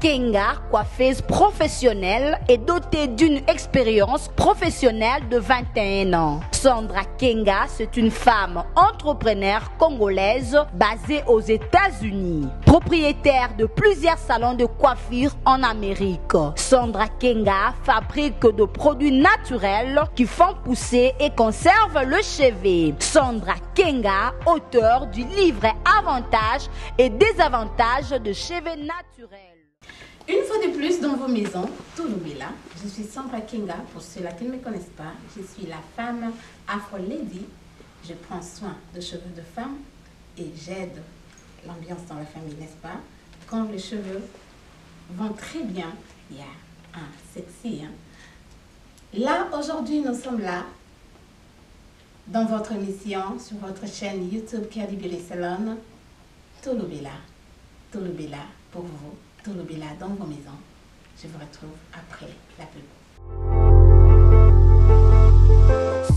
Kenga, coiffeuse professionnelle, est dotée d'une expérience professionnelle de 21 ans. Sandra Kenga, c'est une femme entrepreneur congolaise basée aux États-Unis, propriétaire de plusieurs salons de coiffure en Amérique. Sandra Kenga fabrique de produits naturels qui font pousser et conservent le cheveu. Sandra Kenga, auteure du livre Avantages et désavantages de cheveux naturels. Une fois de plus dans vos maisons, Touloubela, je suis Sandra Kenga. Pour ceux-là qui ne me connaissent pas, je suis la femme Afro Lady. Je prends soin de cheveux de femme et j'aide l'ambiance dans la famille, n'est-ce pas? Quand les cheveux vont très bien, il y a un sexy. Là, aujourd'hui, nous sommes là dans votre émission sur votre chaîne YouTube Cardi Beauty Salon. Touloubela, Touloubela pour vous. Touloubela dans vos maisons. Je vous retrouve après la pub.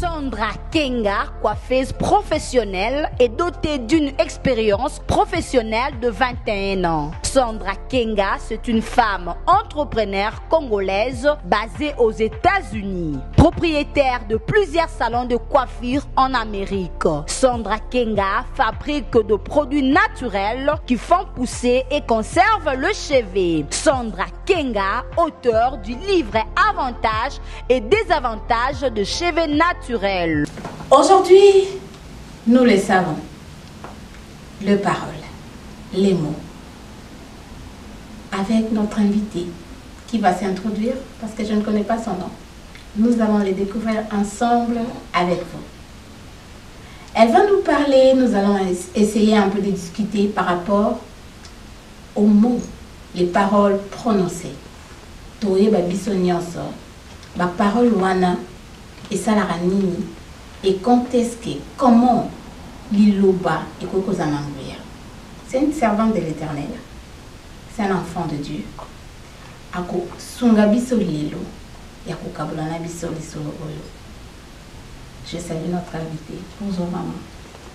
Sandra Kenga, coiffeuse professionnelle, est dotée d'une expérience professionnelle de 21 ans. Sandra Kenga, c'est une femme entrepreneur congolaise basée aux États-Unis, propriétaire de plusieurs salons de coiffure en Amérique. Sandra Kenga fabrique de produits naturels qui font pousser et conservent le cheveu. Sandra Kenga, auteure du livre Avantages et désavantages de cheveux naturels. Aujourd'hui, nous le savons, les paroles, les mots, avec notre invité qui va s'introduire parce que je ne connais pas son nom. Nous allons les découvrir ensemble avec vous. Elle va nous parler, nous allons essayer un peu de discuter par rapport aux mots, les paroles prononcées. Toye babiso nyonso, ba parole wana et ça la nini et quand est-ce que comment liloba et kokozananguya. C'est une servante de l'Éternel. C'est un enfant de Dieu. Ako sunga biso lilo yako kabulana biso lisolo oyo. Je salue notre invité. Bonjour maman.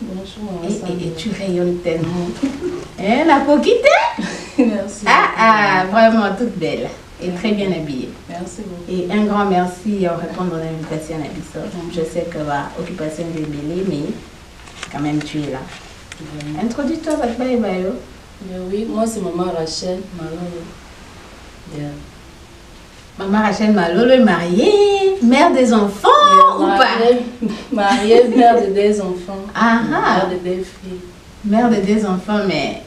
Bonjour. Et tu rayonnes tellement. Elle a pas quitté. Merci. Vraiment toute belle et très bien habillée. Merci beaucoup. Et un grand merci en répondre à l'invitation à Bissot. Je sais que l'occupation est mêlée, mais quand même tu es là. Introduis-toi, Bakba et Bayo. Oui, moi c'est maman Rachel Malolo. Yeah. Maman Rachel Malolo est mariée, mère des enfants ou pas? Mariée, mère de 2 enfants. Mère de 2 filles. Mère de 2 enfants, mais...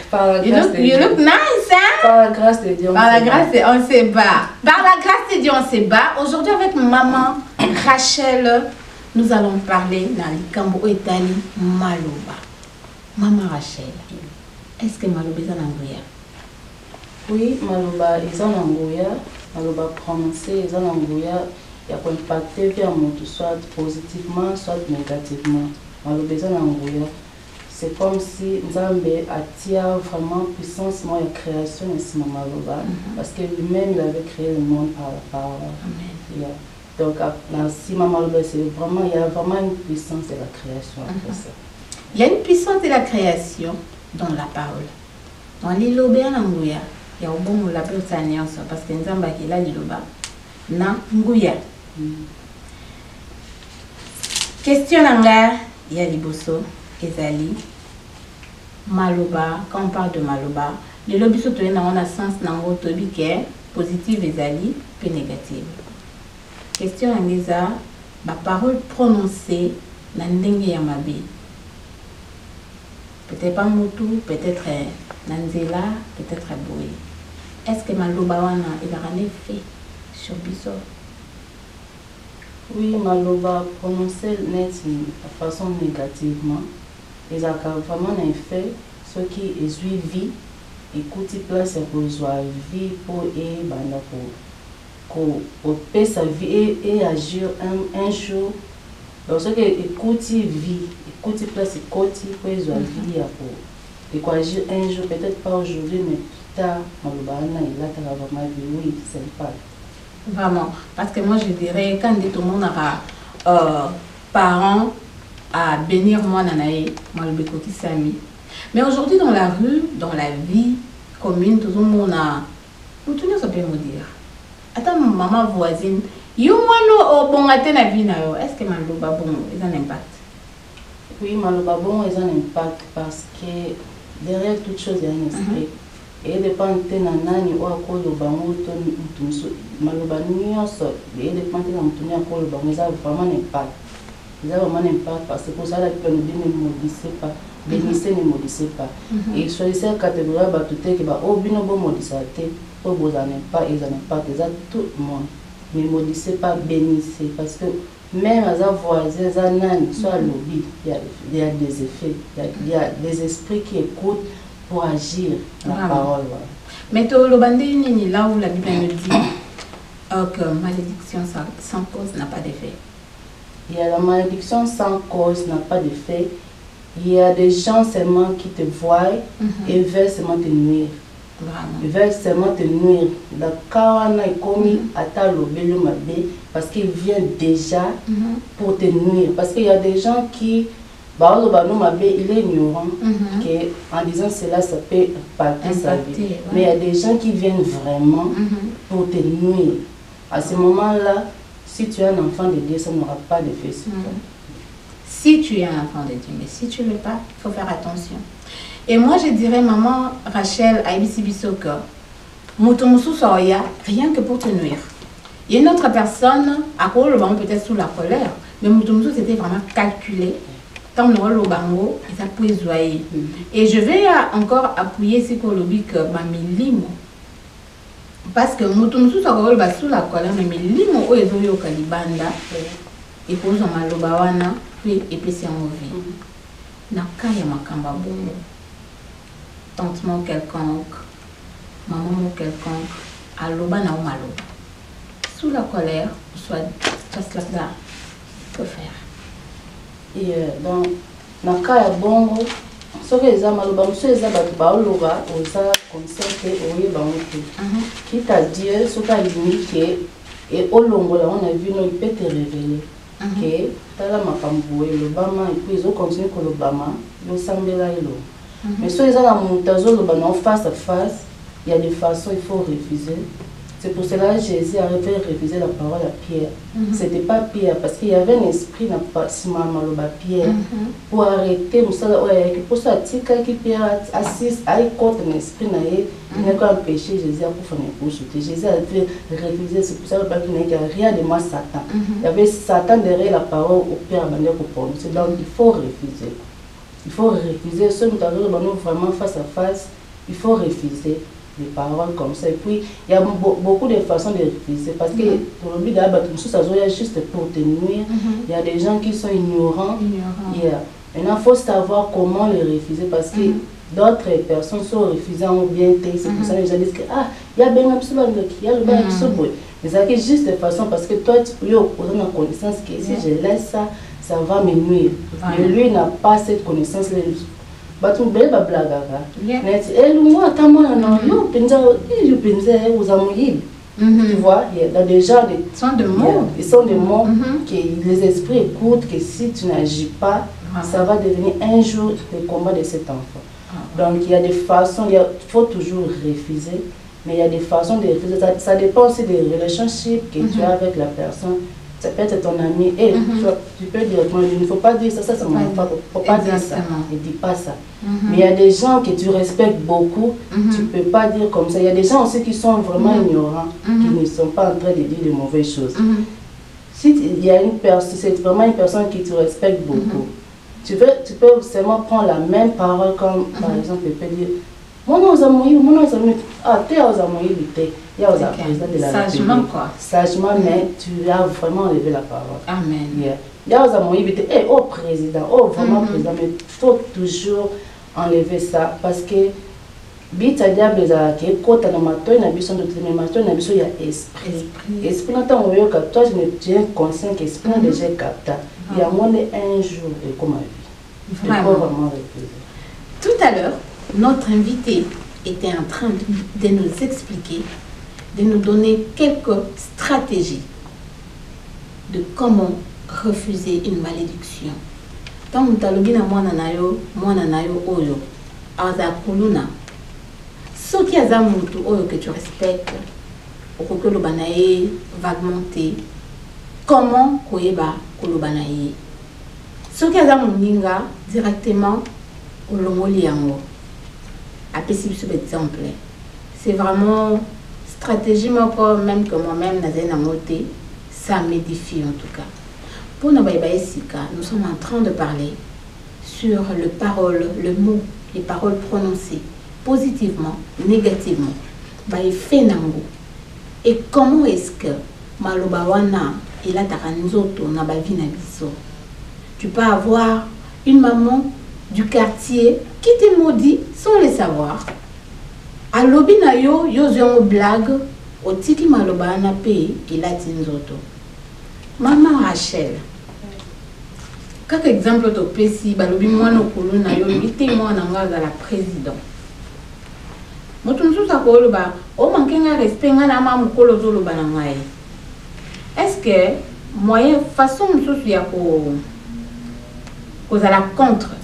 Par la grâce de Dieu. You look nice, hein? Par la grâce de Dieu. Par la grâce de Dieu, on se bat. Par la grâce de Dieu, on se bat. Aujourd'hui, avec maman Rachel, nous allons parler dans le Cambo Etali Maloba. Maman Rachel, est-ce que Maloba est en anglais? Oui, Maloba est en anglais. Maloba prononcé est en anglais. Il y a impacté vers mon soit positivement, soit négativement. Maloba est en anglais. C'est comme si Nzambe attire vraiment puissance dans la création de Maloba. Parce que lui-même, il avait créé le monde par la parole. Yeah. Donc, si Maloba, il y a vraiment une puissance de la création après ça. Il y a une puissance de la création dans la parole. Dans l'Iloba, il y a un bon label parce que Nzambe qui là l'Iloba. Na Nguya. Question Nanga, il y a Liboso. Ezali Maloba, quand on parle de Maloba, le lobby surtout dans un sens nango tobi ke positive ezali peu négative. Question angeza ba parole prononcée na ndenge ya mabe. Peut-être pas motu, peut-être nanzela, peut-être boy. Est-ce que Maloba wana il a un effet sur biso? Oui, Maloba prononcé net de façon négativement. Ils ont vraiment un effet, ceux qui vie, écoutent place pour vie pour sa vie et agir un jour. Donc ceux qui écoutent vie, écoutent place côté pour vie et quoi agir un jour, peut-être pas aujourd'hui, mais plus tard, Maloba il a vraiment vie, oui, c'est pas. Vraiment, parce que moi je dirais quand tout le monde aura parents à bénir moi nanae malbeko kisami. Mais aujourd'hui dans la rue, dans la vie, commune, tout le monde a. Nous tenons ça peut me dire. Attends, maman voisine. You want bon à la vie est-ce que Maloba bon ils ont un impact? Oui, Maloba bon ils ont un impact parce que derrière toute chose il y a un esprit. Et dépend de nani ou à quoi le bango Maloba nyonso et dépend de la à quoi le bango ils ont vraiment un impact. Ils ont vraiment un impact parce que pour ça la plupart ne modifie pas, bénissez ne modifie pas. Et choisissez la catégorie batute qui va au bino bon modifité, au beau en pas ils ont un impact, ils ont tout le monde. Ne maudissez pas, bénissez. Parce que même à la voisine, soit à lobby, il y a des effets, il y a des esprits qui écoutent pour agir la parole. Mais le bandé, là où la Bible nous dit que malédiction sans cause n'a pas d'effet. Il y a la malédiction sans cause n'a pas d'effet. Il y a des gens seulement qui te voient et veulent seulement te nuire. Ils veulent seulement te nuire. La kawana est commis à ta lobelo mabé parce qu'il vient déjà pour te nuire. Parce qu'il y a des gens qui, il est ignorant, en disant cela, ça peut impacter sa vie. Ouais. Mais il y a des gens qui viennent vraiment pour te nuire. À ce moment-là, si tu es un enfant de Dieu, ça n'aura pas d'effet sur toi. Si tu es un enfant de Dieu, mais si tu ne l'es pas, il faut faire attention. Et moi, je dirais, maman Rachel, à Ibisi Bisoka, Moutoumoussou Soya, rien que pour te nuire. Il y a une autre personne, à quoi le bango peut-être sous la colère, mais Moutoumoussou c'était vraiment calculé. Tant le bango, il s'est poisoyé. Et je vais encore appuyer ce que l'obi que Mamilimo. Parce que Moutoumoussou Soya sous la colère, mais Milimo, où est-ce qu'il Kalibanda, et pour son malobawana, puis c'est en vie. Nakaya Makamba Bongo. Tantement quelconque, maman quelconque, aloba na malo. Sous la colère, soit just like that. Que faire? Et donc, dans le cas de Bongo, ce que les amaloba, ce que les amaloba, on a constaté au Yébamoto. Qui t'a dit, ce qu'a limité, et au long de on a vu, il peut te révéler. Que, t'as la macamboué, le bama, et puis ils ont continué pour le bama, ils semblent là et l'eau. Mais si ils ont la montazo, face à face, il y a des façons, il faut refuser. C'est pour cela que Jésus a refusé la parole à Pierre. Ce n'était pas Pierre, parce qu'il y avait un esprit dans Pierre. Pour arrêter, pour ça, si Pierre assiste à écouter un esprit, il n'a pas empêché Jésus à faire un coup. Jésus a refusé, c'est pour ça qu'il n'y a rien de moi Satan. Il y avait Satan derrière la parole au Père pour prononcer. Donc il faut refuser. Il faut refuser. Si nous avons vraiment face à face, il faut refuser les paroles comme ça. Et puis, il y a beaucoup de façons de refuser. Parce que pour le but d'abattre, ça doit juste pour te nuire. Il y a des gens qui sont ignorants. Maintenant, il faut savoir comment les refuser. Parce que d'autres personnes sont refusées en bien tête. C'est pour ça que les gens disent que il y a bien un petit peu de mais ça c'est juste de façon parce que toi, tu peux avoir la connaissance que si je laisse ça, ça va me nuire. Mais lui n'a pas cette connaissance. Tu vois, il y a des gens ils sont des mots que les esprits écoutent que si tu n'agis pas, ça va devenir un jour le combat de cet enfant. Donc il y a des façons, il faut toujours refuser, mais il y a des façons de refuser. Ça dépend aussi des relationships que tu as avec la personne. Ça peut être ton ami, et tu peux dire, il ne faut pas dire ça, ça c'est mon enfant, il ne faut pas dire ça, ne dis pas ça. Mais il y a des gens que tu respectes beaucoup, tu ne peux pas dire comme ça. Il y a des gens aussi qui sont vraiment ignorants, qui ne sont pas en train de dire de mauvaises choses. Si il y a une personne, c'est vraiment une personne qui te respecte beaucoup, tu peux seulement prendre la même parole comme, par exemple, tu peux dire, mon nom t'es aux amours, il y a aux président de la République. Sagement quoi. Sagement, mais tu as vraiment enlevé la parole. Amen. Il y a aux amours, au président, vraiment président, mais il faut toujours enlever ça parce que bita diable qui est côté dans ma toile, il y a besoin de mais ma toile, il y a besoin d'esprit. Esprit, toi, tu es conscient que l'esprit a déjà capté. Il y a moins d'un jour de comme ma vie. Il faut vraiment refuser. Tout à l'heure, notre invité était en train de nous expliquer, de nous donner quelques stratégies de comment refuser une malédiction. Tant que tu as dit que tu as Ce qui est un que tu respectes, au que le banaye vaguement, comment koyeba kolobanaye. Ce qui est un moninga directement au longoliango. À possible sur exemple. C'est vraiment stratégie même que moi-même ça m'édifie en tout cas. Pour nous nous sommes en train de parler sur le parole, le mot, les paroles prononcées positivement, négativement. Et comment est-ce que malobawana et la taranzoto na bavi na biso. Tu peux avoir une maman du quartier qui te maudit sans le savoir. A lobi na yo yo blague au tiki malobana pe et la tinzoto. Maman Rachel. Quelques exemples de pesi balobi moi no kulu na yo bité moi na ngaza la président. Motunzu sa ko loba o mankenga respect nga na mamu kolo zo loba na ngai. Est-ce que moyen façon mususu ya ko kozala contre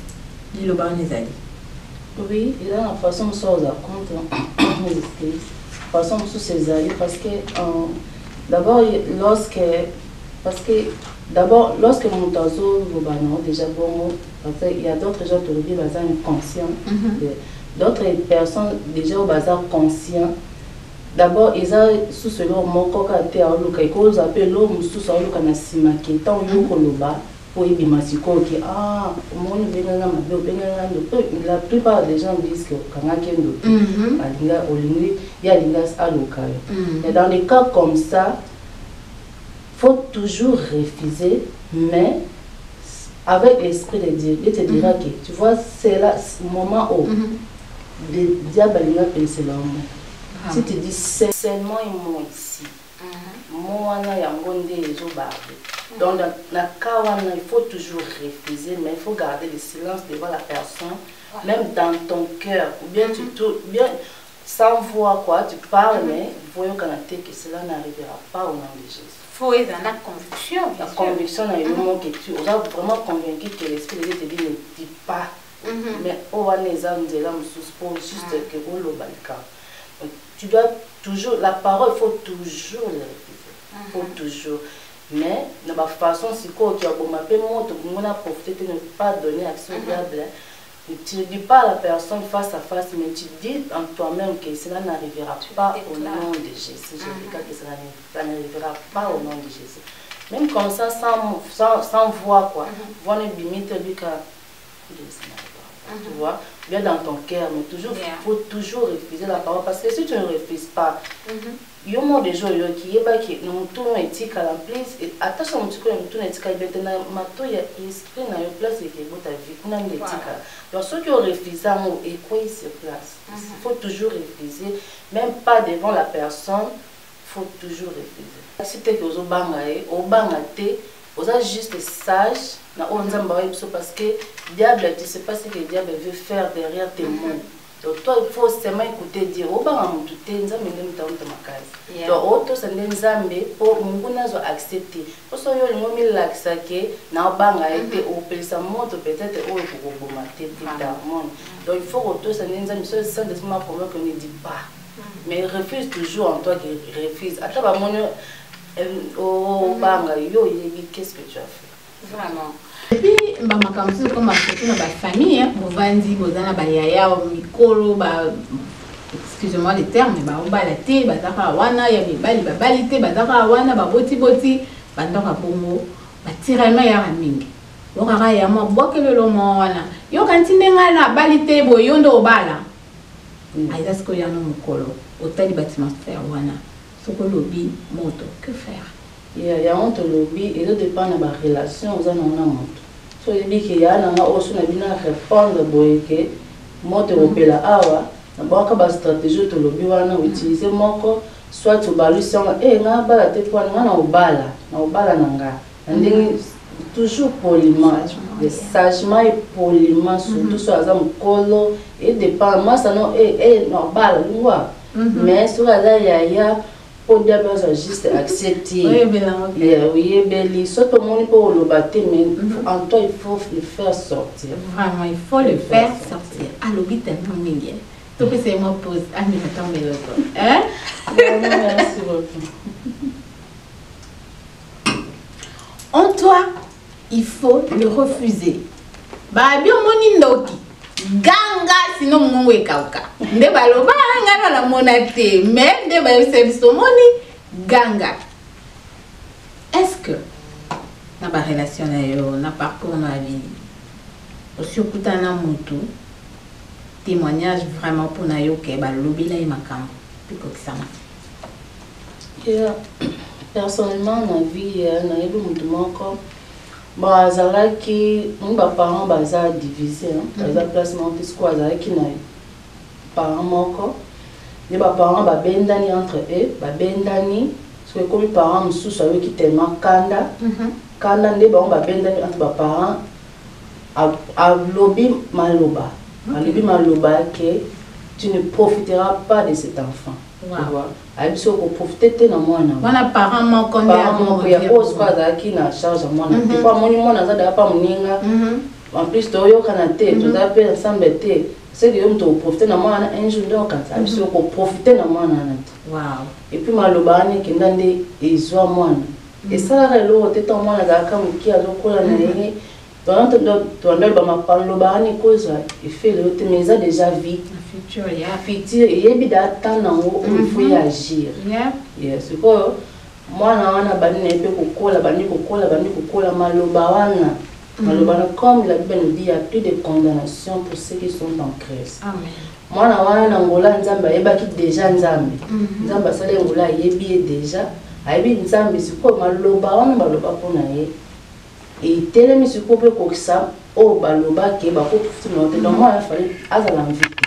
liloba nezali? Oui, il y a une façon de sortir contre façon de se parce que d'abord lorsque mon tazo déjà bon parce qu'il y a d'autres gens qui ont bazar inconscient, d'autres personnes déjà au bazar conscient. D'abord ils ont sous ce nom mon coca à luka et cause appelle l'homme sous son luka na sima qui est en yokoloba. Pour y bimasiko qui mon benga mabe benga ndo la plupart des gens disent que kanga kendo alinga olingi ya linga aloka. Et dans les cas comme ça faut toujours refuser mais avec l'esprit de Dieu il te dira que tu vois c'est là ce moment où le diable alinga penser là si tu dis seulement moi ici moi na yango nde ezobarde. Donc, dans la kawana, il faut toujours refuser, mais il faut garder le silence devant la personne, même dans ton cœur. Ou bien, bien sans voix, quoi, tu parles, mais voyons qu'en que cela n'arrivera pas au nom de Jésus. Il faut être dans la conviction. La conviction, c'est le moment que tu es vraiment convaincu que l'Esprit de Dieu te dit ne dis pas. Mais on va les âmes de l'âme pour juste que vous le tu dois toujours, la parole, il faut toujours le refuser. Il faut toujours. Mais de ma façon, si tu as profité de ne pas donner accès au diable, tu ne dis pas à la personne face à face, mais tu dis en toi-même que cela n'arrivera pas au nom de Jésus. Je dis que cela n'arrivera pas au nom de Jésus. Même comme ça, sans voix, quoi. Voir les limites, tu vois, bien dans ton cœur, mais toujours, il faut toujours refuser la parole. Parce que si tu ne refuses pas, il y a des gens qui nous tournent éthique à la place et attache un petit peu nous tourne éthique à maintenant mato il y a esprit dans une place et que ta vie on a une éthique donc ceux qui ont refusé et quoi ils se place il faut toujours refuser même pas devant la personne il faut toujours refuser si tu es aux bangaté aux juste sage na onzamba parce que diable tu sais pas ce que le diable veut faire derrière tes mots. Donc toi il faut seulement écouter dire au banga mutu te nzambe ndenge mutamuta makazi donc auto sende nzambe po mungu nazo accepter parce que yo ngomi lakisa ke na banga ete opelisa moto peut-être o ekoboma te plus donc il faut auto sende nzambe so sende sima problème que ne dit pas mais refuse toujours en toi qui refuse ata ba mono au banga yo qu'est-ce que tu as fait vraiment. Et puis, comme ma famille, Bovandi, Bozana, Bayaya, Mikolo, excusez-moi les termes, mais Balate, Bataka Wana, Yabibali, Babalite, Bataka Wana, Baboti Boti, Bandora Bongo, Batirama Yaraming. Lokara Yama, Bokele Lomona, Yokantinenga, Balite, Boyondo, Bala. Aïdasko Yano Mukolo, Hôtel du bâtiment faire Wana, Sokolobi, Moto, que faire? Il y a un lobby et de dépend de ma relation aux anonymes. So il dit qu'il y a un aussi na répondre boyeke moto opela awa na baka ba stratégie to lobby wana utiliser moko soit to balusion nga bala te pour nga na obala nanga ndenge toujours poliment sagement et poliment surtout sur azam kolo et dépend moi ça non no bala loi mais sur la ya pour diable juste accepter oui beli surtout mon pour le bâtir mais en toi il faut le faire sortir vraiment il faut le faire sortir à l'obit tellement mingi Tout que c'est moi pose. Ah, mais attends, mais l'autre. Hein? Merci beaucoup. En toi, il faut le refuser. Bah, bien, mon indoki. Ganga, sinon, mon wekauka. Nde balo, ba, nga la monate. Mais, nde ba, service au moni. Ganga. Est-ce que, dans ma relation, dans ma parcours, dans ma vie, surtout dans la moto, témoignage vraiment pour nayo que ba lobby là ma cam puis que ça m'a personnellement na vie na yebi mutu moko ba azalaki ba parents baza divisé baza placement parce que azalaki na parents moko les ba parents ba bendani entre eux ba bendani parce que comme parents mususu ayoki tellement kanda kanda nde ba bendani entre ba parents a lobby maloba. Alibi maloba que tu ne profiteras pas de cet enfant. Tu vois. Alibi so ko profiter te na mwana. Wana parent mon konde a ya pose pas za ki na charge mwana. Des fois moni mwana za da pa muninga. En plus to yo kana te, to za pe ensemble te. C'est que yo to profiter na mwana un jour donc quand ça. Alibi so ko profiter na mwana na. Wow. Et puis maloba ni kendande ezwa mwana. Et ça la lo te to mwana za ka muki azokola na yeye. Pendant que tu as il fait le mais il déjà vu. Futur, futur, il y a il faut agir. C'est quoi? Moi, comme la Bible nous dit, il n'y a plus de condamnation pour ceux qui sont en Christ. Moi, je déjà et tellement ce couple comme ça au baloba qui va pour tout donc moi il fallait azala invité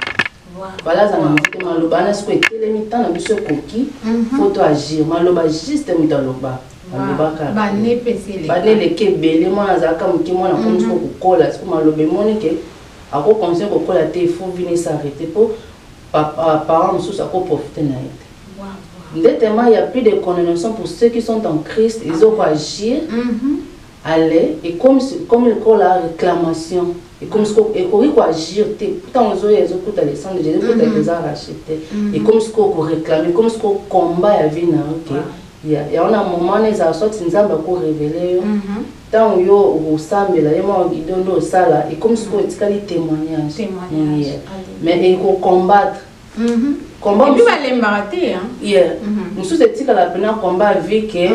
voilà azala invité maloba na ce que tellement temps na biso koki faut agir maloba juste mitaloba maloba ka ba ne pesele ba ne le kebele moi azaka muki moi na comme ko kola ce que maloba moni que a ko conseil ko kola te il faut venir s'arrêter pour parents mususu ko profiter na été il y a plus de condamnation pour ceux qui sont en Christ ils ont agir aller et comme il y a la réclamation et comme il faut agir pourtant les autres écoutent les sangs de Jésus écoutent les arrachés et comme il faut réclamer comme il faut combat à vie ok il y a un moment les assorts ils ont beaucoup révélé tant yo au samedi là moi guidon au sala et comme il faut être témoignage mais il faut combattre combat. Et puis, il va l'embarrater. Nous sommes éthiques à la peine combat avec et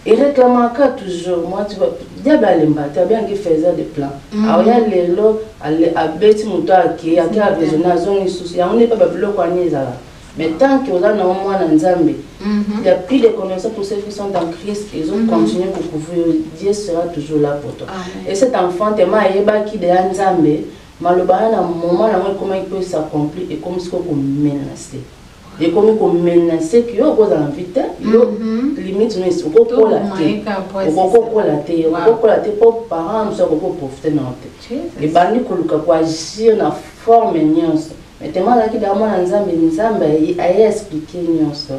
réclamant toujours. Moi, tu vois, il y a bien l'embarrater, bien qu'il faisait des plans. Alors, il y a les lots, à bête, mouton, qui a besoin de zone souci. On n'est pas bloqué à Nizala. Mais tant qu'il y a un moment en Zambie, il y a plus de connaissances pour ceux qui sont en Christ. Ils ont continué pour couvrir. Dieu sera toujours là pour toi. Et cet enfant, tellement qui est en Zambie. Malobana na moment na comment il peut s'accomplir et comme ce qu'on menacer et comme qu'on menacer que yo cause invité yo limite nous est ko la té pour parents so ko profiter na té et bandi ko luka ko agir na forme nyonso mais tellement là qui dama na nzambe ay expliquer nyonso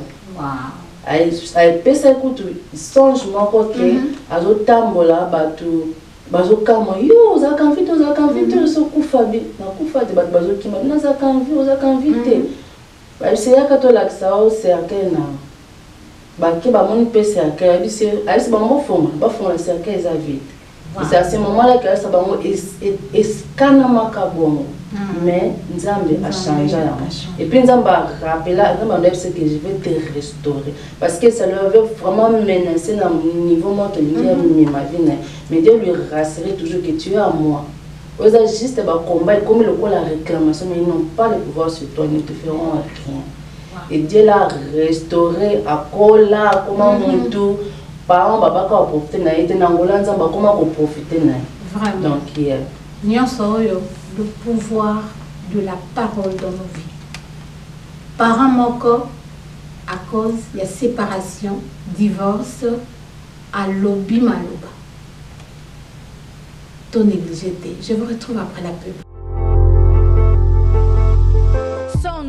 ay pesa kutu songe moko ke azotambola batu bazokama yo za kanvite so kufabi na kufati bat bazokima na za kanvite ba c'est ka to la ça au cercle na ba ki ba mon pesa ka bisi ali ba mo fonga ba fonga cercle za vite c'est à ce moment là que ça ba mo escana makabongo mais nzambe a changé et puis nzambe a rappelé nzambe a dit que je vais te restaurer parce que ça leur avait vraiment menacé dans mon niveau moi que ma vie mais Dieu lui rassurait toujours que tu es à moi. Ils ont juste combat comme le coup la réclamation mais ils n'ont pas le pouvoir sur toi, ils ne te feront rien. Et Dieu l'a restauré à Kola, comment on tout par an baba ka profiter na été na Angola nzamba comment on profiter na. Vraiment. Donc le pouvoir de la parole dans nos vies. Parents moko à cause il y a séparation, divorce, à lobby maloba. Ton négligé. Je vous retrouve après la pub.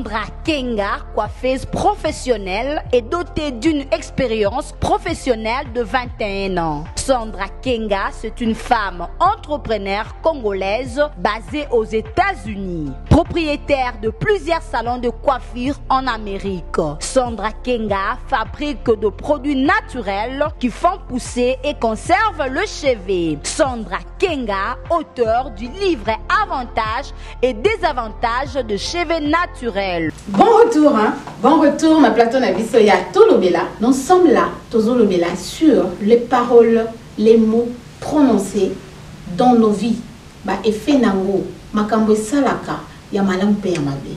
Sandra Kenga, coiffeuse professionnelle, est dotée d'une expérience professionnelle de 21 ans. Sandra Kenga, c'est une femme entrepreneur congolaise basée aux États-Unis, propriétaire de plusieurs salons de coiffure en Amérique. Sandra Kenga fabrique de produits naturels qui font pousser et conservent le cheveu. Sandra Kenga, auteur du livre Avantages et désavantages de cheveux naturels. Bon retour, hein? Bon retour, ma plateau Nabisoya Tolobela. Nous sommes là, Tozolobela, sur les paroles, les mots prononcés dans nos vies. Ba effet nango, makambo salaka, yamalam pe yamabe.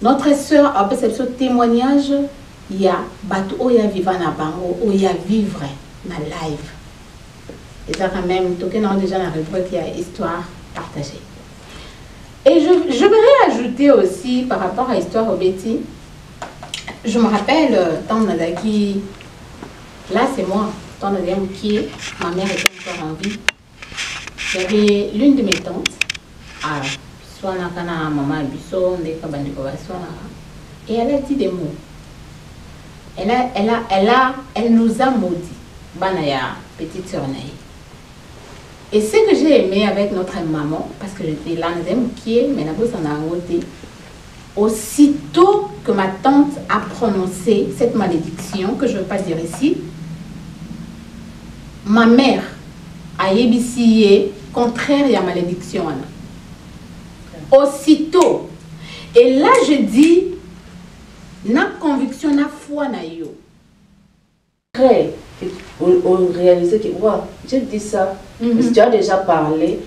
Notre sœur a fait ce témoignage, il y a batu oya vivre na bango, oya vivre na live. Et ça quand même, tout le monde déjà dans la rubrique, il y a histoire partagée. Et je voudrais ajouter aussi par rapport à l'histoire au Betty, je me rappelle, tant Nadaki, là c'est moi, tant Nadaki, ma mère était encore en vie. Il y avait l'une de mes tantes, soit Nakana, maman Abisso, et elle a dit des mots. Elle nous a maudits, Banaya, petite sœur Naï. Et ce que j'ai aimé avec notre maman, parce que j'étais là, mais aussitôt que ma tante a prononcé cette malédiction, que je ne veux pas dire ici, ma mère a ébissé contraire à la malédiction. Aussitôt. Et là, je dis, na conviction, na foi, na yo. On réalisait que, ouais, j'ai dit ça, parce que tu as déjà parlé,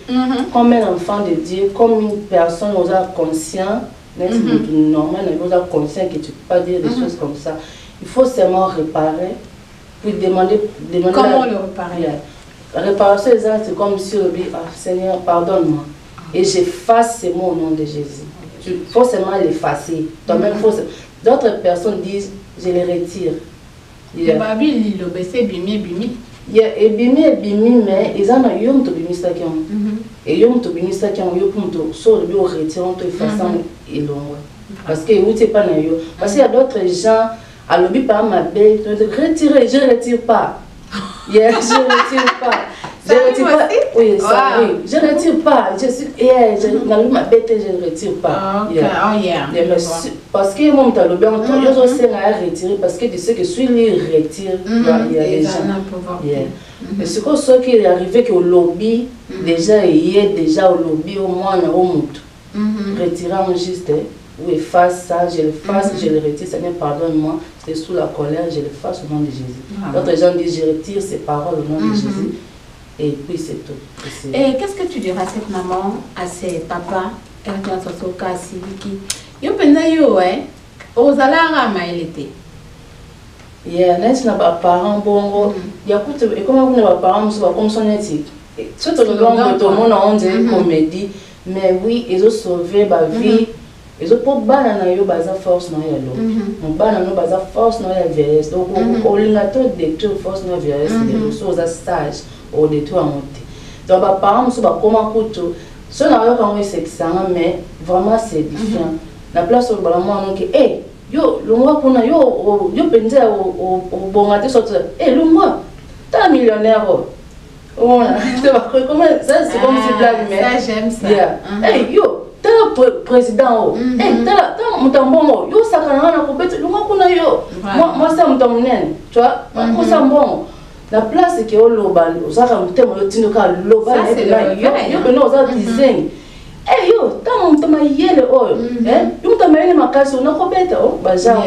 comme un enfant de Dieu, comme une personne nous a conscient, normal, nous a conscient que tu ne peux pas dire des choses comme ça. Il faut seulement réparer, puis demander comment le réparer? Réparation, c'est comme si on dit, ah, Seigneur, pardonne-moi, et j'efface ces mots au nom de Jésus. Il faut seulement l'effacer. D'autres personnes disent, je les retire. Le babi le baissé bimi bimi. Et bimi mais ils en ont eu to bimi ça qui ont. Et yo to bimi ça qui ont yo pour to so le retirant to façon et long. Parce que vous c'est pas na yo. Parce qu'il y a d'autres gens à l'obi par ma belle de retirer, je retire pas. Je retire pas. Je retire pas. Oui, ça oui. Je retire pas. Je suis je ma bête je ne retire pas. Parce que mon talon bien je aussi à retirer parce que tu sais que si lui retire il y a des gens. Mais ce qui est arrivé que au lobby déjà il y a déjà au lobby au moins au mout. Retirant juste ou efface ça, je le fasse, je le retire, Seigneur pardonne-moi, c'est sous la colère, je le fasse au nom de Jésus. D'autres gens disent je retire ces paroles au nom de Jésus. Et puis c'est tout. Et qu'est-ce que tu diras à cette maman, à ses papas, quand tu as son cas, yo penza yo aux alara maïlete. Yeah, n'est-ce pas parents bongo. Il y a beaucoup et comment vous n'avez parents nous comme son éthique. Surtout le long de tout le monde on dit comédie, mais oui ils ont sauvé ma vie. Ils ont pas banana yo baza force non ya lo. Mon banana baza force non ya vieillesse. Donc au lingato de tout force non vieillesse des choses à stage au détour à monter. Donc les parents nous sont comment couteau. Ce n'est pas comme c'est ça mais vraiment c'est différent. La place où la moi donc eh yo le mois qu'on a yo pensé au bon matin sortir eh le mois t'es millionnaire oh tu vois comment ça c'est comme si blague mais ça j'aime ça eh yo t'es président eh t'es mon tambon yo ça quand on a coupé le mois qu'on a yo moi ça mon tambon tu vois moi ça bon la place que au loba ça quand t'es mon tino ka loba yo que nous ça design eh yo tant on t'a yele oh yo t'a mis ma casse on a coupé oh bazar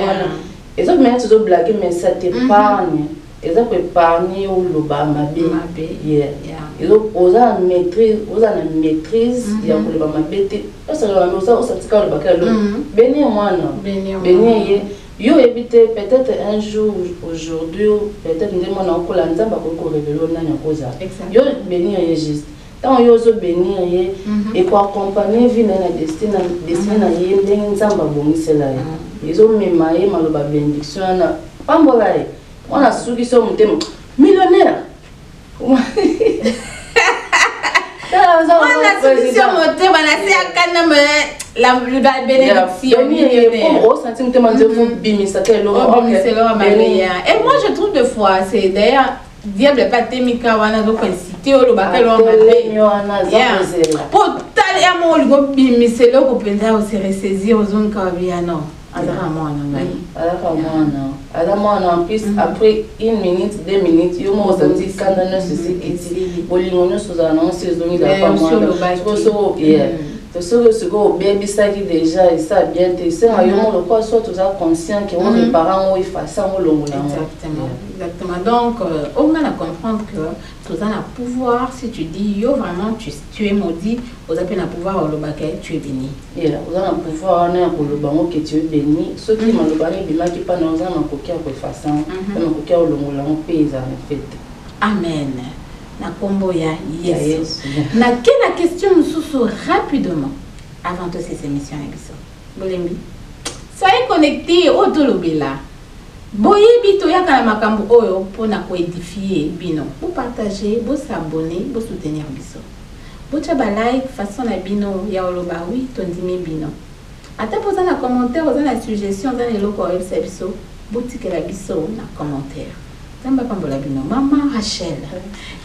et ça mais tu blaguer mais ça t'épargne et ça peut épargner au loba ma bé et donc aux a maîtrise il y a pour le ma bé ça ça tika le bakalo béni moi non béni yo éviter peut-être un jour aujourd'hui peut-être nous demandons encore la nzamba ko révéler na nyokoza yo béni juste tant yo zo bénir ye et pour accompagner vie na destin na ye ndenge nzamba bongisela ye ils ont mema ye maloba bénédiction na pambola ye on a suki so mutemo millionnaire on a suki so mutemo na se akana me la bénédiction millionnaire. Au centime, tu m'as dit, vous bimisa, quel homme. Et moi, je trouve deux fois, c'est d'ailleurs, diable pas temika wana go cité au bakel on pour tal ya mo go bimiselo ko penza o se ressaisir aux zones kabiano en plus après 1 minute 2 minutes yo mo senti quand on se dit bolingono sous annonce saison il a pas moi to ce go baby ça qui déjà et ça bien te c'est un yo le quoi soit tous conscient que on les parents ils fassent ça au long exactement donc on a comprendre que tu as un pouvoir si tu dis yo vraiment tu es maudit vous avez un pouvoir au lobaké tu es béni et là vous avez un pouvoir on pour le bango que tu es béni ceux qui m'ont le bango bima qui pas dans un coquille pour faire ça un coquille au long la pays en fait amen na kombo ya Yesu na quelle question mususu rapidement avant de ces émissions ebiso bolembi soyez connectés au tolobela boyebi to yakala makambo oyo pona ko édifier bino pour partager pour s'abonner pour soutenir biso bocha ba like façon na bino ya oloba oui tondimi bino ata posa na commentaire oza na suggestion za eloko oyo biso botikela biso na commentaire Tamba pambola bino maman Rachel.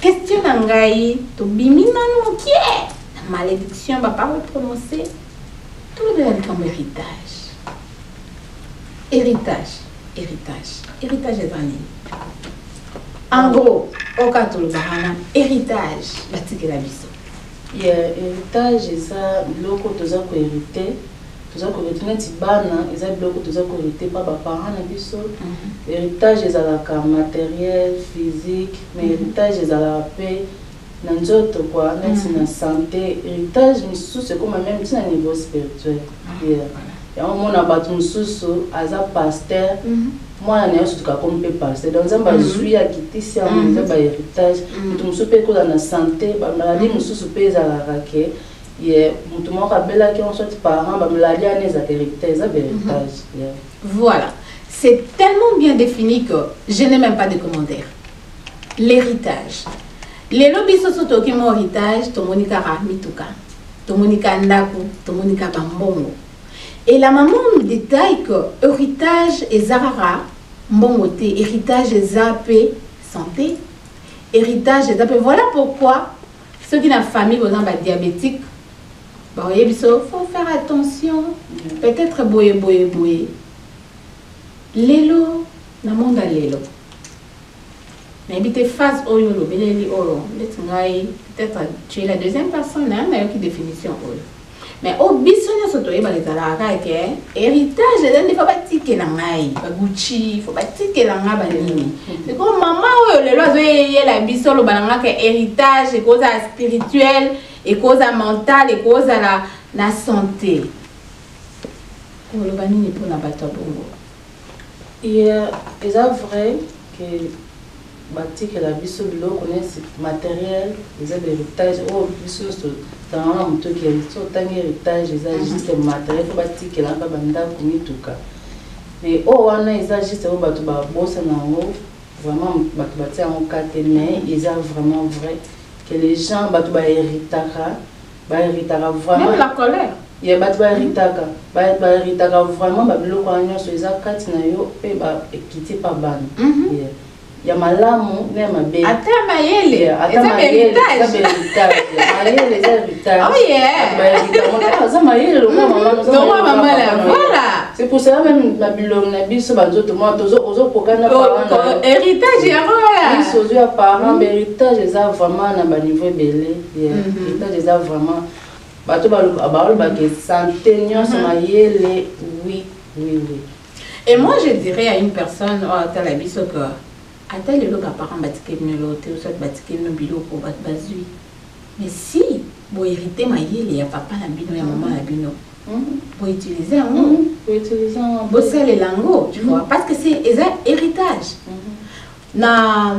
Question nangai to bimina no qui est la malédiction ba parole prononcée tout le monde comme héritage. Héritage est venu. En gros, au cas où le bahana héritage batikela biso. Héritage ça loko toza ko hériter. Toza ko retenir tibana eza biloko toza ko hériter pa ba parents na biso. Héritage ezalaka matériel physique mais héritage ezalaka pe na nzoto quoi neti na santé héritage misusu c'est comme même tina niveau spirituel ya mona bato misusu aza pasteur moi na yesu tuka comme pe pasteur donc nzamba zui ya kitisi ya mza ba héritage mutu misusu pe ko na santé ba maladie misusu pe ezalaka ke mutu moko abelaki on soit parent ba maladie ane ezalaka héritage eza héritage voilà. C'est tellement bien défini que je n'ai même pas de commentaires. L'héritage. Les lobbies sociaux qui ont héritage, Tomonika Ramituka, Tomonika Ndaku, Tomonika Bambongo. Et la maman nous détaille que héritage est Zarara, Mbongote, héritage est Zapé, santé, héritage est Zapé. Voilà pourquoi ceux qui ont une famille, par exemple, diabétique, il faut faire attention. Peut-être boye. Lelo na monde lelo mais habite face au yolo beleli oro peut-être tu es la deuxième personne hein mais qui définition oyo mais au bisonyo soto e balizala ka ke héritage de fa batike na ngai ba Gucci faut batike la nga ba nini c'est comme maman oyo lelo azo yela biso lo balanga ke héritage et cause spirituelle et cause mentale et cause la santé ko lo banini pour na bato bongo. Et c'est vrai que que la biso bilo connaît matériel, les héritage ou biso dans un moto qui est sur tant héritage, ils juste matériel faut bâtir que là pas banda kuni tuka. Mais oh on a ils juste au batu ba bossa na haut vraiment batu bâtir en quatre mais ils ont vraiment vrai que les gens batu ba héritaka vraiment même la colère. Il y a des gens vraiment biloko nyonso eza kati na yo pe ba ekiti pa bana ya malamu na mabe ata mayele eza héritage oh yeah ça mayele lo maman la voilà c'est pour ça même na biloko na biso banzoto mo tozo pokana parents héritage ya voilà biso ya parents héritage eza vraiment na ba niveau belé héritage eza vraiment bato ba ke santé nyonso mayele oui. Et moi je dirais à une personne à la biso que ata lelo ba parents batike nelo te ou soit batike no biloko bat bazui mais si bo hériter mayele ya papa na bino ya maman na bino pour utiliser un bo sale lango tu vois parce que c'est héritage na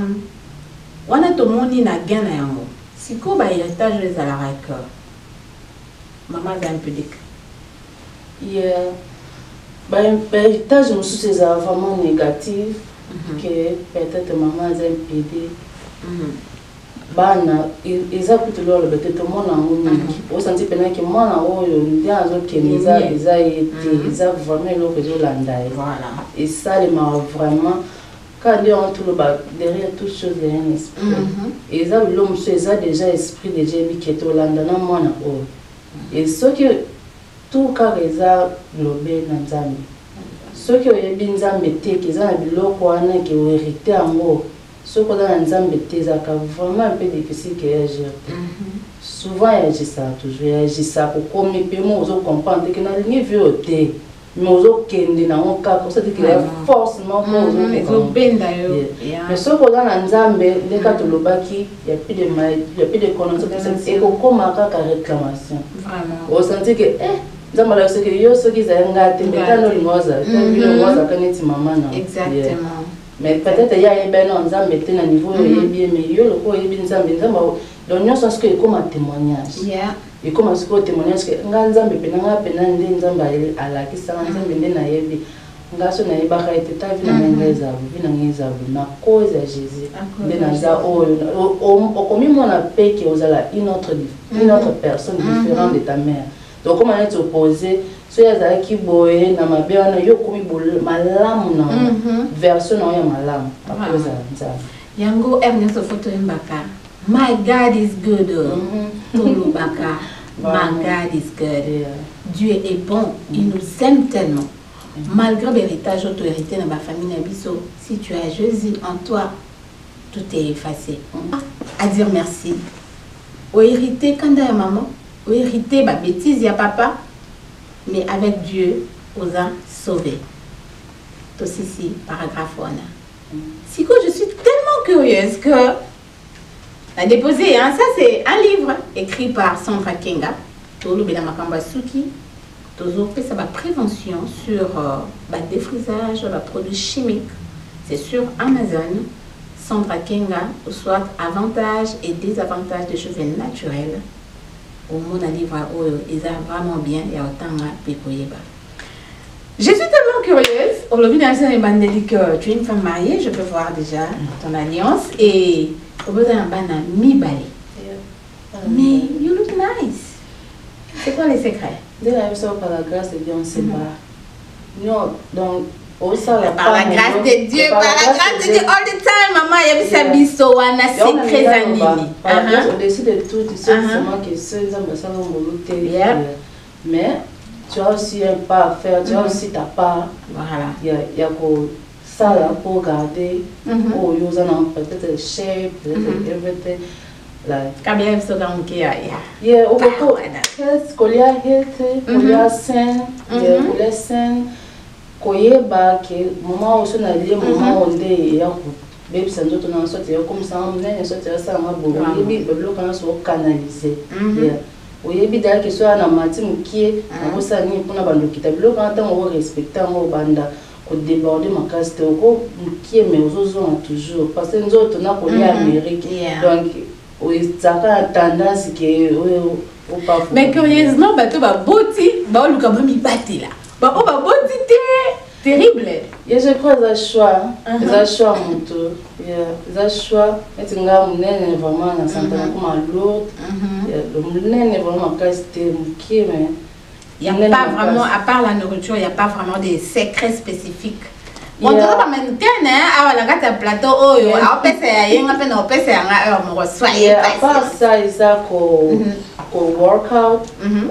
wana to moni na gana yango siko ba héritage les ala raka maman a un peu déc. Héritage c'est vraiment négatif que peut-être maman a un PD. bana eza kutu lolo betete mona ngumi o senti pena ki mona oyo ndia zo kemiza eza ete eza vraiment lo que zo landa voilà et ça les m'a vraiment quand on tout le bas derrière toute chose il y a un esprit et eza l'homme eza déjà esprit déjà bi qui est au landa na mona o et ce que tout cas eza lobé na nzambe ce que oyebi nzambe te ki eza na biloko wana ki o hérité yango ce qu'on a dans un bêtise, c'est vraiment un peu difficile qu'il agir. Souvent, il agit ça, toujours. Il agit ça pour qu'on puisse comprendre que nous avons vu au thé. Mais nous avons vu dans un cas, c'est qu'il y a forcément pour nous. Mais ce qu'on a dans un bêtise, les cas de l'obaki, il n'y a plus de connaissances. Et qu'on marque la réclamation. Vraiment. On sentit que, exactement. Mais peut-être il y a un nzambe te na niveau yebi mais yo loko yebi nzambe nzambe donc nous sens que comme un témoignage et comme un témoignage que nga nzambe pe nga pe na ndi nzambe ala ki sa nzambe ndi na yebi nga so na yeba ka ete ta vi na ngeza vi na ngeza na cause ya Jésus ndi na za o komi mona pe que ozala une autre personne différente de ta mère donc comment être opposé so ya za ki boye na mabe wana yo komi malamu na version na ya malamu akoza nzambe yango Ernest Photo Mbaka my God is good Tolu Baka my God is good Dieu est bon il nous aime tellement malgré l'héritage autorité dans ma famille Nabiso si tu as Jésus en toi tout est effacé à dire merci au hérité quand ya maman au hérité ba bêtise ya papa mais avec Dieu, on a sauvé. Tout ceci, paragraphe 1. Si que je suis tellement curieuse que la déposé, hein, ça c'est un livre écrit par Sandra Kenga, Tolu Belamakamba Suki, Tozo fait sa prévention sur le défrisage, les produits chimiques. C'est sur Amazon. Sandra Kenga, soit avantages et désavantages des cheveux naturels. Au monde à livre ils ont vraiment bien et autant à pécoyeba. Je suis tellement curieuse. Aujourd'hui, dans le bandeli que tu es une femme mariée, je peux voir déjà ton alliance et au bout d'un banana mi-balé. Mais you look nice. C'est quoi les secrets? Dès la vie, par la grâce de Dieu, on ne sait pas. Non, donc. Par la grâce de Dieu, par la grâce de Dieu, all the time, maman, il y a sa bisoana, secrets animi. Au-dessus de tout, tu sais seulement que ceux qui ont mais tu as aussi un pas à faire, tu as aussi ta part. Voilà. Il y a ça là pour garder, pour user peut-être shape, peut-être everything. Quand bien ça dans le cas, yeah, au bout, colia healthy, colia sain, colia sain. Koyeba ke moment où na lié moment onde ya ko baby sanzo to na sorte ya comme ça on est sorte ya ça ma bobo yebi beblo kana so canaliser oyebi dal ke so na mati mukie na bosa ni pona bando kitablo kana tango respecter ngo banda ko déborder makasi te ko mukie mais ozozo toujours parce que nzoto na ko ya Amérique donc oyitsaka tendance ke o pas mais curieusement bato ba boti ba luka ba mi batela. Bah, oh, bah, bon, c'était terrible. Et je crois que c'est un choix. C'est un choix, mon tour. C'est un choix. Et tu as vraiment dans Santa comme à l'autre. Le nez est vraiment casté, mais il n'y a pas vraiment, à part la nourriture, il n'y a pas vraiment des secrets spécifiques. On ne doit pas maintenir, hein, la gâte à plateau, oh, on peut faire, il y a un peu de PC, on soyez pas. À part ça, il y a un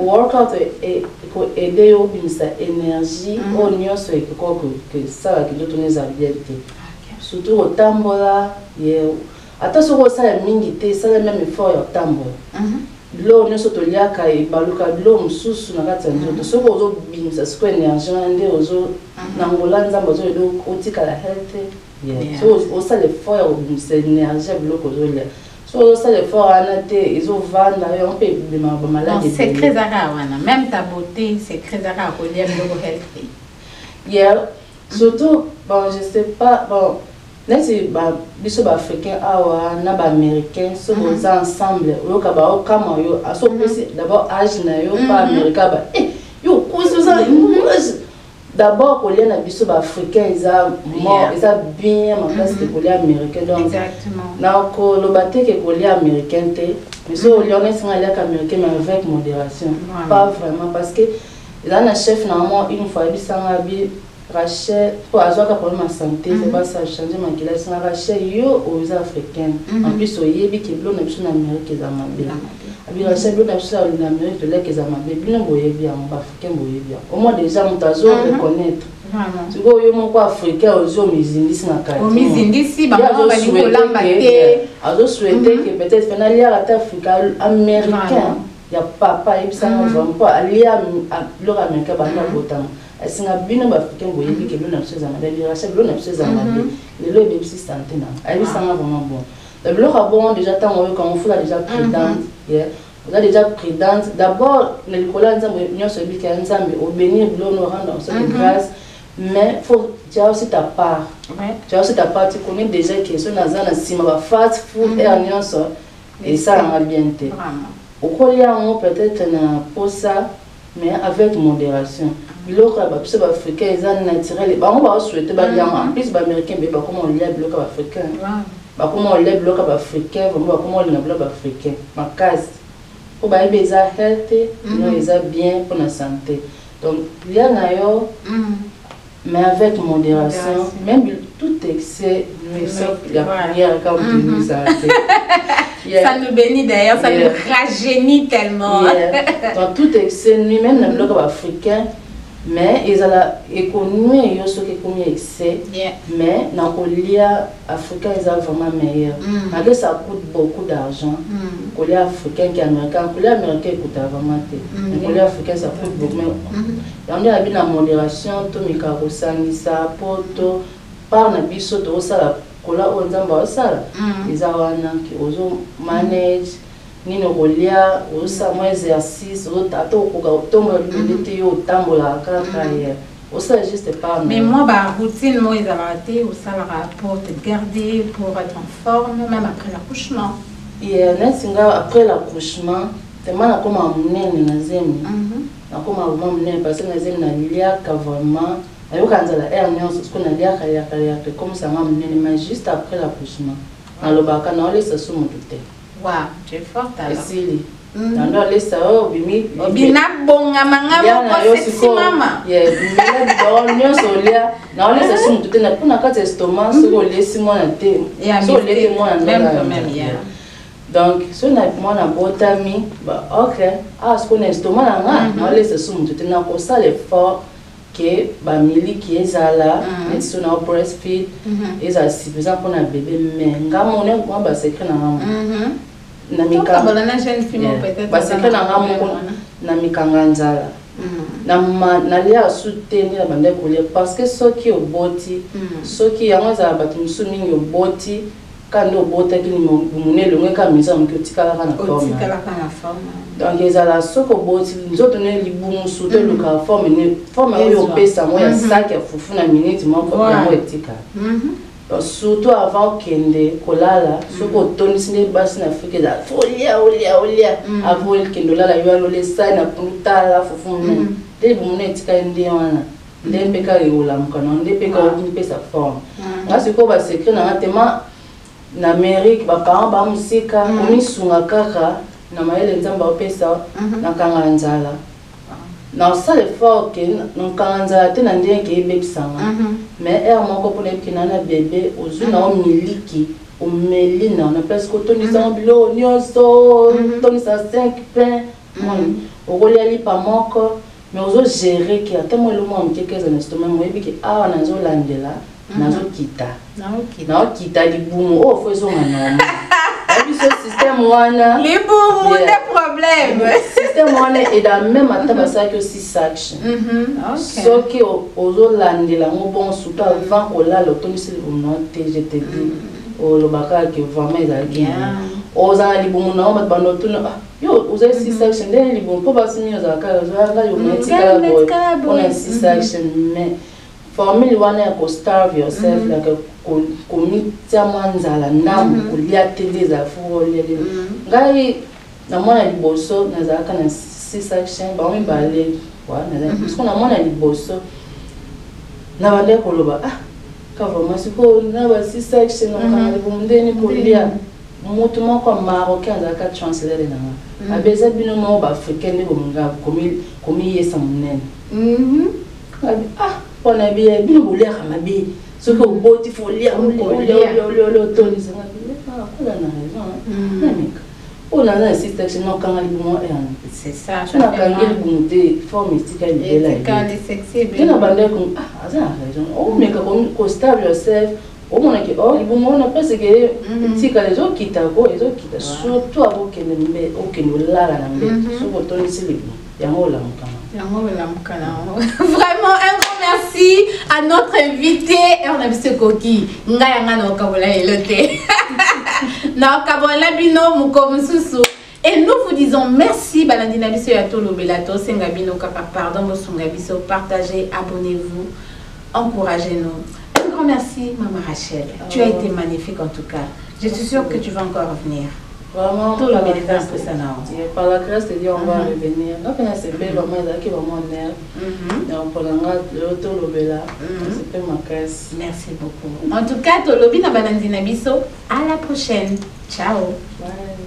workout et aider au sa énergie, au nion sur que ça qui doit tourner à bien. Surtout au tambola, attention au ça mingité, ça le même effort au tambola. L'eau ne saute liا kai baluka l'eau sous na kati ndoto so bozo bimisa siko énergie ande ozo na ngolanza bozo do otika la health so ça le fort au bimisa énergie bloco ozo lia so ça le fort anate izo vanda yo pe de ma maladie c'est très rare wana même ta beauté c'est très rare au lia bloco health yeah surtout bon je sais pas bon nesi ba biso ba africain awa na ba américain so boza ensemble yo ka ba o kama yo aso pesi d'abord âge na yo pas américain ba yo ko so ça d'abord kolia na biso ba africain eza mort eza bien ma place de kolia américain donc exactement na ko lo baté que kolia américain té mais so lionel singa lia américain mais avec modération pas vraiment parce que là na chef normalement une fois bisanga bi Rachel pour avoir un problème de santé c'est pas ça changer ma kila singa Rachel yo aux africains en plus oyebi que blo na biso na Amérique eza mabe abi Rachel blo na biso na Amérique de là que eza mabe bino boyebi en africain boyebi au moins déjà on tazo reconnaître tu vois yo mon quoi africain aux mizindisi na kati mizindisi ba ba ni kolamba te azo souhaiter que peut-être finalement ya ata africain américain ya papa ibisanga vraiment pas alia leur américain ba na botam singa bino ba africain boyebi que bino na biso za mabe Rachel blo na biso za mabe lelo e bebisi santé na ibisanga vraiment bon le bloc a bon déjà tant quand on fait déjà prudente on a déjà prudente d'abord les collègues nous sommes bien qu'un ensemble au bénir bloc nous rend dans cette grâce mais faut tu as aussi ta part tu as aussi ta part tu connais déjà que ce nazana si ma fast food et alliance et ça en ambiente au collier on peut-être na pour ça mais avec modération bloc ba tout ça africain ils sont naturel ba on va souhaiter ba en plus ba américain ba comment on lit bloc africain ba comment on lit bloc africain ba comment on lit bloc africain ma case pour ba beza healthy non ils sont bien pour la santé donc il y a nayo mais avec modération même tout excès nous sommes la prière quand nous ça ça nous bénit d'ailleurs ça nous rajeunit tellement dans tout excès lui-même dans le bloc africain mais ils ont la économie yo ce qui comme excès mais dans colia africain ils ont vraiment meilleur malgré ça coûte beaucoup d'argent colia africain qui américain colia américain coûte vraiment té colia africain ça coûte beaucoup mais on a bien la modération to mikaro sangisa poto par na biso to sala kola o nzamba o sala ils awana ki ozo manage nino kolia osa mo exercice o tato ko ga tomba limite yo tambola kaka ya osa juste pas mais moi ba routine moi ils avaient au sala pour te garder pour être en forme même après l'accouchement et nesinga après l'accouchement tellement na comme amnene na zemi na comme amnene parce que na zemi na lia ka vraiment ayo kanzala herniance ce qu'on a lia kaya comme ça amnene mais juste après l'accouchement na lobaka na ole ça sumu tout. Wow, tu es forte alors. Sili. Nando lesa o bimi. Bina bonga mangamo ko sexy mama. Yeah, bimi do nyoso lia. Na ole sa sumu tute na puna ka estomac so lesi mo na te. So lesi mo na même yeah. Donc, so na mo na botami, ba OK. Ah, ce qu'on estomac na nga, na ole sa sumu tute na ko ça l'effort que ba mili qui est là, et so na breastfeed, et ça suffisant pour na bébé mais ngamo ne ko ba secret na ngamo. Na mikanga na jeune fille peut-être parce que na ngamo na mikanga nzala na lia soutenir na bande ko parce que soki oboti soki yango za batu musumi oboti kando obota kini munele ngeka misa mukyotikala kana forme donc ezala soko oboti nzoto ne libumu sute luka forme oyo pesa mo ya sac ya fufu na minute moko ya mo etika surtout avant kende kolala soko tonisi ne basi na Afrique za folia olia avant kende lala yo le sa na punta la fufu ne de bumune tika ndi wana de peka yola mkono de peka odini pesa forme ngasi ko ba secret na tema na Amérique ba parents ba musika omisunga kaka na maele nzamba opesa na kanga nzala na ça le fort que non kanza te na ndien ke bebisanga mais er moko pour les kinana bébé ozuna o miliki o melina na parce que toni zamblo nyoso toni sa 5 pain o goliali pa moko mais ozo gérer que atemo le mo mkeke za estomac mo ebiki awa na zo landela na zo kita kita libumu o fo zo ngana ce système wana les bourreaux des problèmes système wana et dans même ataba ça que aussi section so que ozo landela ngo bon surtout avant ko la l'autonomie on TGT o lo baka que vraiment ils a bien oza libumu na ba bando tuno yo oza si section de libumu po ba simi oza ka oza yo metika bo on a si section mais formule wana ko starve yourself like komitia mwanzala namu kulia tele za fuole ngai na mwana liboso nazaka na C-section ba mi bale wa na parce que na mwana liboso na bande koloba ah ka vraiment siko na ba si section na kana bomndeni kolia mutu moko marocain azalaka chancelier na abeza bino mo ba africain ni bomunga komi yesa munene ah pona bien bino bolia mabe soko boti folia le toni sanga ah kula na raison namika on a un système non quand c'est ça je n'ai pas eu de forme mystique quand les sexy je n'ai pas eu ah ça a raison oh mais quand stable yourself au moins que oh il bon on a pas ce que si quand les autres qui t'abo les autres qui t'a surtout avant que nous là sur votre ici il y a moi là vraiment un grand merci à notre invité et on a vu ce coquille ngaya ngana okabola elote na okabola bino mukomususu. Et nous vous disons merci balandina biso ya tolo belato senga bino kapa pardon bosunga biso partagez abonnez-vous encouragez-nous. Un grand merci maman Rachel, tu as été magnifique en tout cas, je suis sûre que tu vas encore revenir. Vraiment, tout le bénéfice que ça n'a. Par la grâce de Dieu, on va revenir. Donc, c'est belle, on va qui va m'en donc, pour le Tolobela, c'est ma caisse. Merci beaucoup. En tout cas, Tolobi na balandina biso. À la prochaine. Ciao. Bye.